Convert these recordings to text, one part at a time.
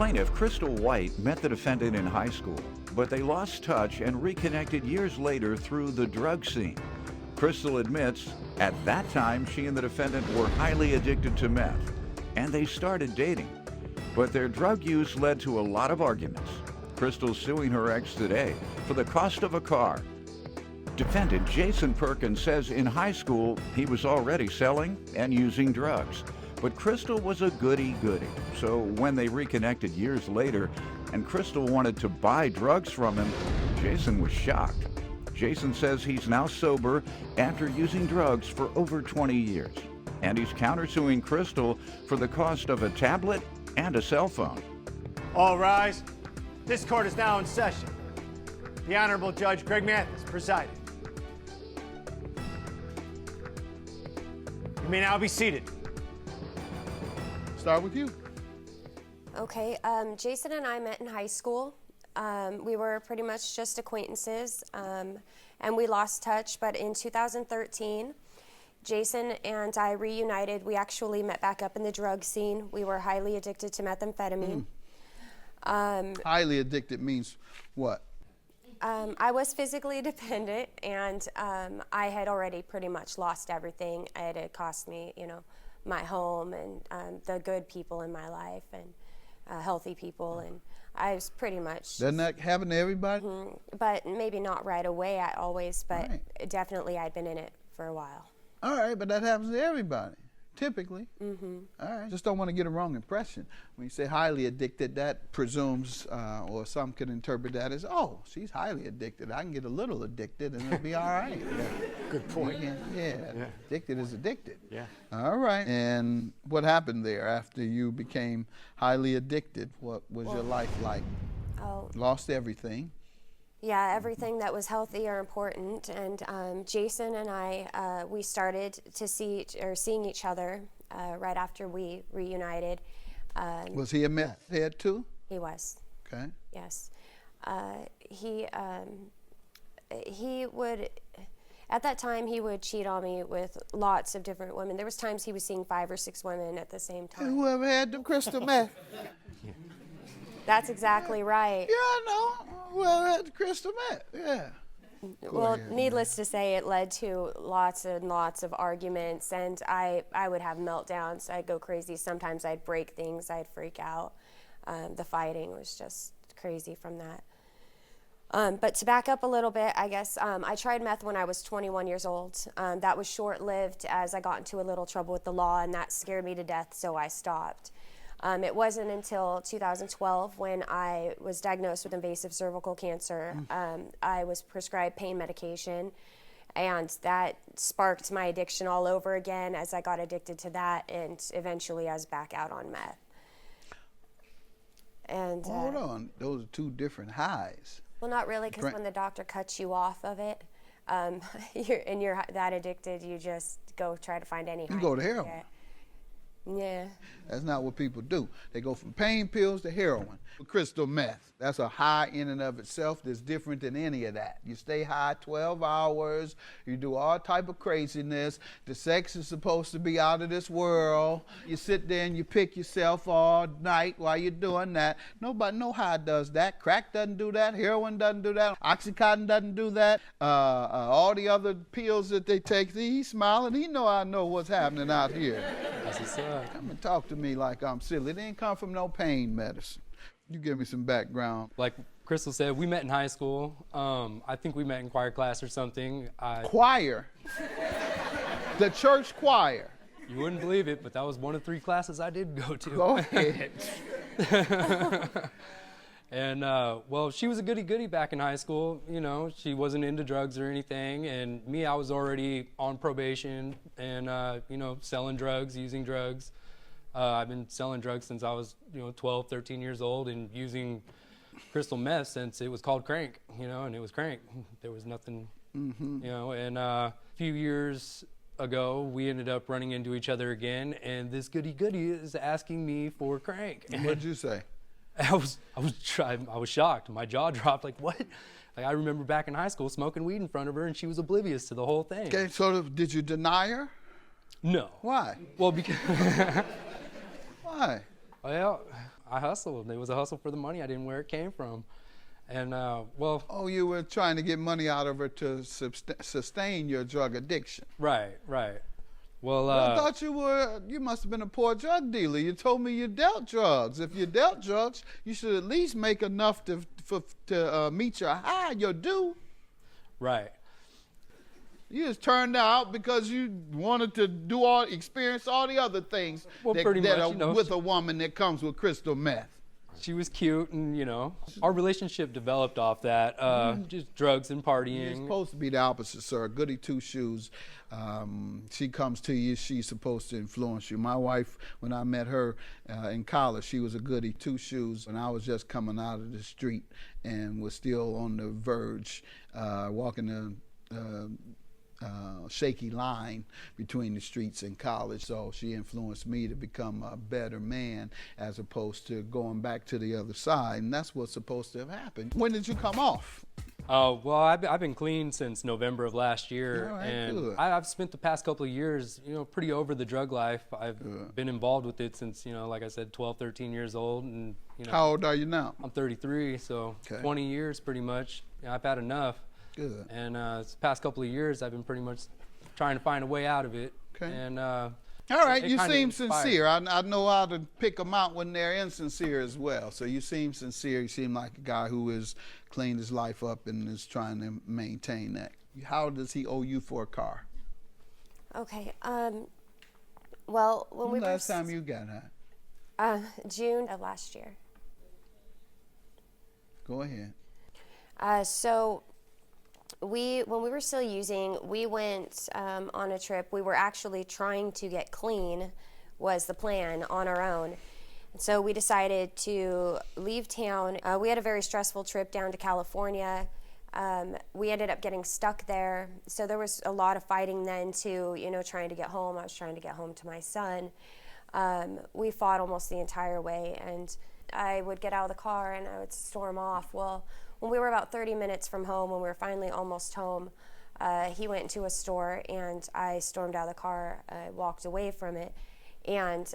Plaintiff Crystal White met the defendant in high school, but they lost touch and reconnected years later through the drug scene. Crystal admits at that time she and the defendant were highly addicted to meth, and they started dating. But their drug use led to a lot of arguments. Crystal's suing her ex today for the cost of a car. Defendant Jason Perkins says in high school he was already selling and using drugs. But Crystal was a goody-goody, so when they reconnected years later and Crystal wanted to buy drugs from him, Jason was shocked. Jason says he's now sober after using drugs for over 20 years. And he's countersuing Crystal for the cost of a tablet and a cell phone. All rise. This court is now in session. The Honorable Judge Greg Mathis presiding. You may now be seated. Start with you. Okay, Jason and I met in high school. We were pretty much just acquaintances, and we lost touch, but in 2013, Jason and I reunited. We actually met back up in the drug scene. We were highly addicted to methamphetamine. Highly addicted means what? I was physically dependent, and I had already pretty much lost everything. It had cost me, my home and the good people in my life and healthy people, and I was pretty much. Doesn't that happen to everybody? But maybe not right away. But definitely I'd been in it for a while. All right, but that happens to everybody, typically. All right, just don't want to get a wrong impression. When you say highly addicted, that presumes, or some could interpret that as, oh, she's highly addicted. I can get a little addicted and it'll be all right. Good point. Yeah, addicted is addicted. Yeah. All right, and what happened there after you became highly addicted? What was your life like? Lost everything. Yeah, everything that was healthy or important, and Jason and I, we started to seeing each other right after we reunited. Was he a meth head too? He was. Okay. Yes, he would. At that time, he would cheat on me with lots of different women. There was times he was seeing 5 or 6 women at the same time. And whoever had the crystal meth. That's exactly right. Yeah, I know. Whoever had the crystal meth, yeah. Well, needless to say, it led to lots and lots of arguments, and I would have meltdowns. I'd go crazy. Sometimes I'd break things. I'd freak out. The fighting was just crazy from that. But to back up a little bit, I guess I tried meth when I was 21 years old. That was short-lived as I got into a little trouble with the law, and that scared me to death, so I stopped. It wasn't until 2012 when I was diagnosed with invasive cervical cancer. I was prescribed pain medication, and that sparked my addiction all over again as I got addicted to that, and eventually I was back out on meth. And hold on, those are two different highs. Well, not really, because when the doctor cuts you off of it, you're that addicted, you just go try to find any high. You go to heroin. Yeah. That's not what people do. They go from pain pills to heroin. Crystal meth, that's a high in and of itself that's different than any of that. You stay high 12 hours, you do all type of craziness. The sex is supposed to be out of this world. You sit there and you pick yourself all night while you're doing that. Nobody, no high does that. Crack doesn't do that. Heroin doesn't do that. Oxycontin doesn't do that. All the other pills that they take, he's smiling. He know I know what's happening out here. Come and talk to me like I'm silly. It didn't come from no pain medicine. You give me some background. Like Crystal said, we met in high school. I think we met in choir class or something. Choir? The church choir? You wouldn't believe it, but that was one of 3 classes I did go to. Go ahead. And, well, she was a goody-goody back in high school. She wasn't into drugs or anything. And me, I was already on probation and, selling drugs, using drugs. I've been selling drugs since I was, 12, 13 years old and using crystal meth since it was called crank, and it was crank. There was nothing, and a few years ago, we ended up running into each other again, and this goody-goody is asking me for crank. What'd you say? I was shocked. My jaw dropped. Like, what? Like, I remember back in high school smoking weed in front of her, and she was oblivious to the whole thing. Okay, so did you deny her? No. Why? Well, because Why? Well, I hustled. It was a hustle for the money. I didn't know where it came from. And, well... Oh, you were trying to get money out of her to sustain your drug addiction. Right. Well, I thought you must have been a poor drug dealer. You told me you dealt drugs. If you dealt drugs, you should at least make enough to meet your high, your due. Right. You just turned out because you wanted to experience all the other things that are with a woman that comes with crystal meth. She was cute, and, you know, our relationship developed off that, just drugs and partying. You're supposed to be the opposite, sir. Goody two-shoes. She comes to you, she's supposed to influence you. My wife, when I met her in college, she was a goody two-shoes, and I was just coming out of the street and was still on the verge, walking the shaky line between the streets and college. So she influenced me to become a better man as opposed to going back to the other side, and that's what's supposed to have happened. When did you come off? Oh, well, I've been clean since November of last year, All right, and good. I've spent the past couple of years, you know, pretty over the drug life. I've been involved with it since, you know, like I said, 12, 13 years old, and, you know. How old are you now? I'm 33, so Okay. 20 years pretty much. You know, I've had enough. Good. And this past couple of years, I've been pretty much trying to find a way out of it. Okay. And all right, you seem inspired. sincere. I know how to pick them out when they're insincere as well. So you seem sincere. You seem like a guy who has cleaned his life up and is trying to maintain that. How does he owe you for a car? Okay. Well, when we Last were time you got high? June of last year. Go ahead. So when we were still using, we went on a trip. We were actually trying to get clean, was the plan, on our own. And so we decided to leave town. We had a very stressful trip down to California. We ended up getting stuck there. So there was a lot of fighting then too, you know, trying to get home. I was trying to get home to my son. We fought almost the entire way, and I would get out of the car and I would storm off. Well, when we were about 30 minutes from home, when we were finally almost home, he went into a store and I stormed out of the car. I walked away from it, and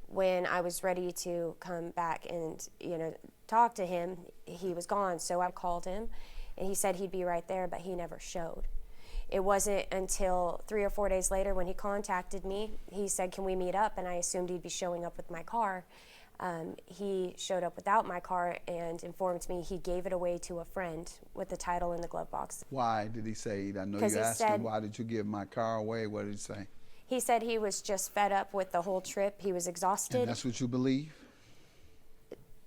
when I was ready to come back and, you know, talk to him, he was gone. So I called him and he said he'd be right there, but he never showed. It wasn't until 3 or 4 days later when he contacted me, he said, "Can we meet up?" And I assumed he'd be showing up with my car. He showed up without my car and informed me he gave it away to a friend with the title in the glove box. Why did he say? I know 'Cause you he asked said- him, why did you give my car away? What did he say? He said he was just fed up with the whole trip. He was exhausted. And that's what you believe?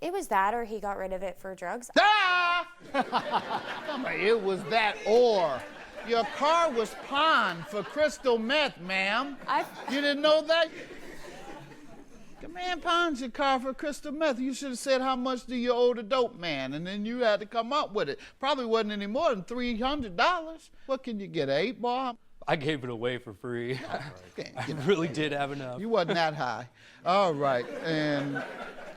It was that, or he got rid of it for drugs. Ah! It was that or. Your car was pawned for crystal meth, ma'am. You didn't know that? The man pawns your car for crystal meth. You should have said, how much do you owe the dope man? And then you had to come up with it. Probably wasn't any more than $300. What can you get, an 8-ball? I gave it away for free. Okay, I really did have enough. You wasn't that high. All right. And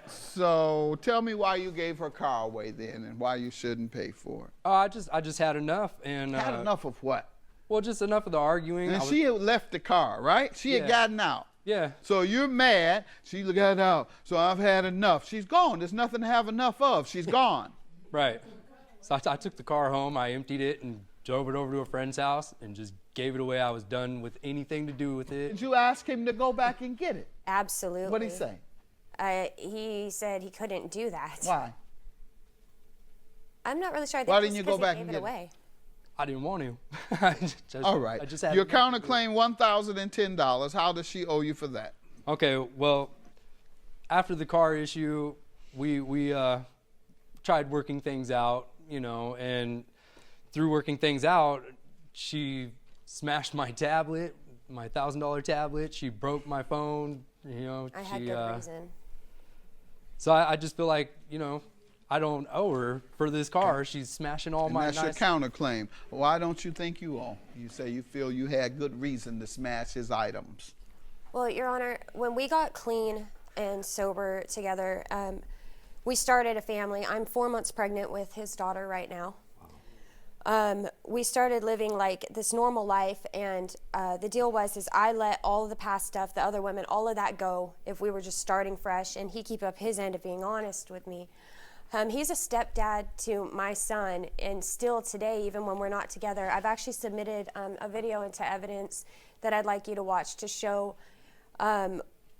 so tell me why you gave her car away then and why you shouldn't pay for it. I just had enough. And Had enough of what? Well, just enough of the arguing. And she had left the car, right? She had Yeah. gotten out. Yeah. So you're mad. She got out. So I've had enough. She's gone. There's nothing to have enough of. She's gone. Right. So I took the car home. I emptied it and drove it over to a friend's house and just gave it away. I was done with anything to do with it. Did you ask him to go back and get it? Absolutely. What did he say? He said he couldn't do that. Why? I'm not really sure. I think Why just didn't you 'cause go back he and gave it get it? away. I didn't want to. All right. I just had Your enough to do. counterclaim $1,010. How does she owe you for that? Okay, well, after the car issue, we tried working things out, you know, and through working things out, she smashed my tablet, my $1,000 tablet. She broke my phone, you know. I had good reason. So I just feel like, you know, I don't owe her for this car. She's smashing all And my that's nice... your counterclaim. Why don't you think you owe? You say you feel you had good reason to smash his items. Well, Your Honor, when we got clean and sober together, we started a family. I'm 4 months pregnant with his daughter right now. we started living like this normal life, and the deal was I let all of the past stuff, the other women, all of that go if we were just starting fresh, and he keep up his end of being honest with me. He's a stepdad to my son, and still today, even when we're not together, I've actually submitted a video into evidence that I'd like you to watch to show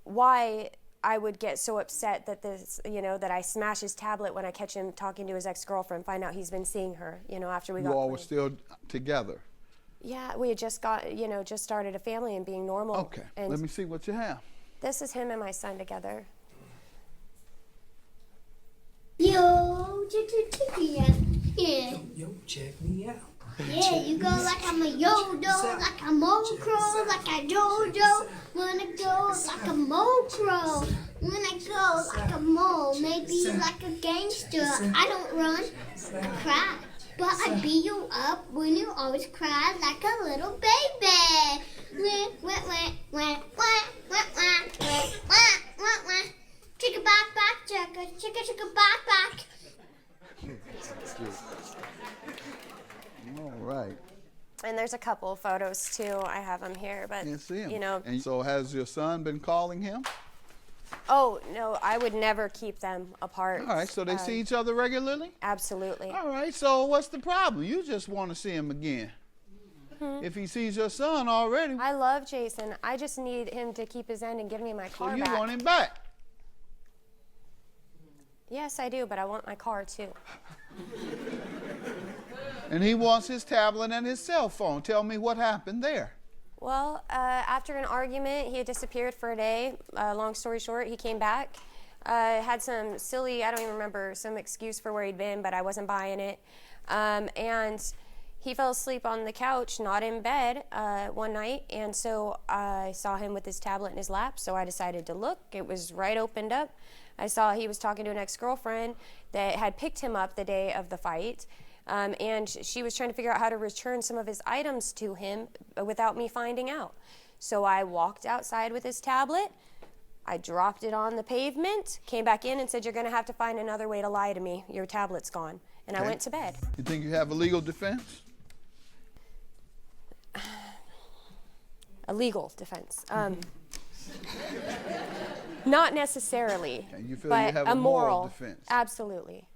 why I would get so upset that that I smash his tablet when I catch him talking to his ex-girlfriend, find out he's been seeing her, after we got You all clean. were still together? Yeah, we had just just started a family and being normal. Okay, And let me see what you have. this is him and my son together. Yo, check me out. Yeah. Yo, check me out. Yeah, you go like I'm a yo-do, like a mo-crow, like a jo-jo. Wanna go like a mo-crow. Wanna go like a mo, maybe like a gangster. I don't run, I cry. But I beat you up when you always cry like a little baby. Wah, wah, wah, wah, wah, wah, wah, wah, wah, wah. Chicka back, chicka back. All right. And there's a couple of photos too. I have them here, but Can't see him. you know. And so has your son been calling him? Oh no, I would never keep them apart. All right, so they see each other regularly? Absolutely. All right, so what's the problem? You just want to see him again. If he sees your son already, I love Jason. I just need him to keep his end and give me my so car you back. want him back. Yes, I do, but I want my car too. And he wants his tablet and his cell phone. Tell me what happened there. Well, after an argument, he had disappeared for a day. Long story short, he came back, had some silly, I don't even remember, some excuse for where he'd been, but I wasn't buying it. And he fell asleep on the couch, not in bed, one night. And so I saw him with his tablet in his lap, so I decided to look. It was right opened up. I saw he was talking to an ex-girlfriend that had picked him up the day of the fight. And she was trying to figure out how to return some of his items to him without me finding out. So I walked outside with his tablet. I dropped it on the pavement, came back in and said, "You're going to have to find another way to lie to me. Your tablet's gone." And I went to bed. You think you have a legal defense? A legal defense. Not necessarily, Okay, you feel but you have a a moral moral defense. Absolutely.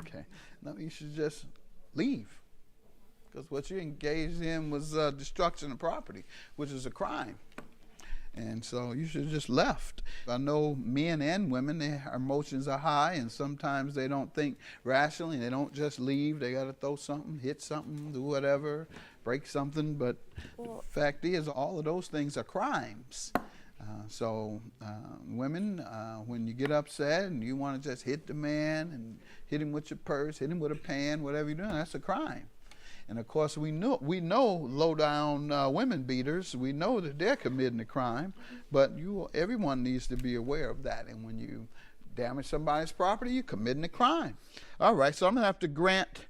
Okay. No, you should just leave. Because what you engaged in was destruction of property, which is a crime. And so you should have just left. I know men and women, their emotions are high, and sometimes they don't think rationally. They don't just leave. They got to throw something, hit something, do whatever, break something. But the fact is, all of those things are crimes. Women, when you get upset and you want to just hit the man and hit him with your purse, hit him with a pan, whatever you're doing, that's a crime. And of course, we know low-down women beaters. We know that they're committing a crime, but everyone needs to be aware of that. And when you damage somebody's property, you're committing a crime. All right, so I'm gonna have to grant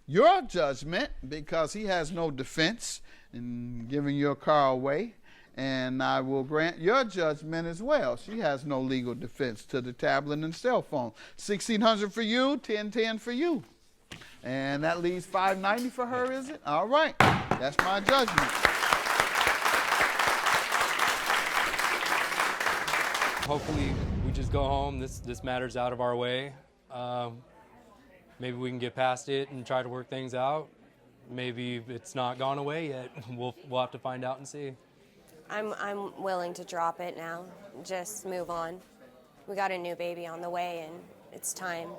your judgment because he has no defense in giving your car away. And I will grant your judgment as well. She has no legal defense to the tablet and cell phone. $1,600 for you, $1,010 for you. And that leaves $590 for her, is it? All right, that's my judgment. Hopefully we just go home. This matter's out of our way. Maybe we can get past it and try to work things out. Maybe it's not gone away yet. We'll have to find out and see. I'm willing to drop it now. Just move on. We got a new baby on the way, and it's time.